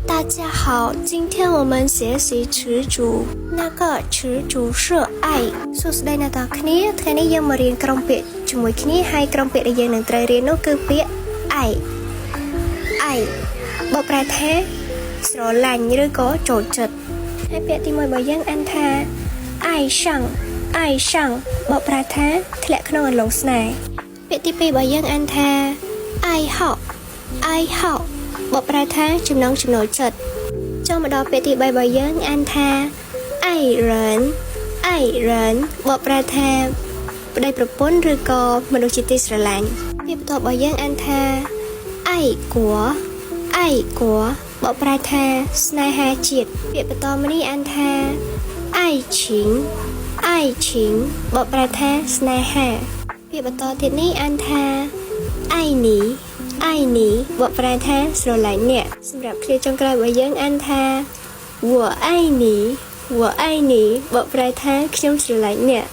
大家好，今天我们学习词组，那个词组是爱。សួស្តីអ្នកទាំងអស់គ្នាថ្ងៃនេះយើងមករៀនក្រុមពាក្យជាមួយគ្នាហើយក្រុមពាក្យដែលយើងនឹងត្រូវរៀននោះគឺពាក្យ爱បកប្រែថាស្រឡាញ់ឬក៏ចូលចិត្តហើយពាក្យទី1របស់យើងអានថា爱上បកប្រែថាធ្លាក់ក្នុងអន្លង់ស្នេហ៍ពាក្យទី2របស់យើងអានថា爱好បកប្រែថាចំណងចំណូលចិត្តចូលមកដល់ពាក្យទី3របស់យើងអានថា爱人បកប្រែថាប្តីប្រពន្ធឬក៏មនុស្សជាទីស្រឡាញ់ពាក្យបន្ទាប់របស់យើងអានថា爱国បកប្រែថាស្នេហាជាតិពាក្យបន្តមកនេះអានថា爱情បកប្រែថាស្នេហាពាក្យបន្តទៀតនេះអានថា爱你បកប្រែថាស្រឡាញ់អ្នកសម្រាប់ឃ្លាចុងក្រោយរបស់យើងអានថា我爱你បកប្រែថាខ្ញុំស្រឡាញ់អ្នក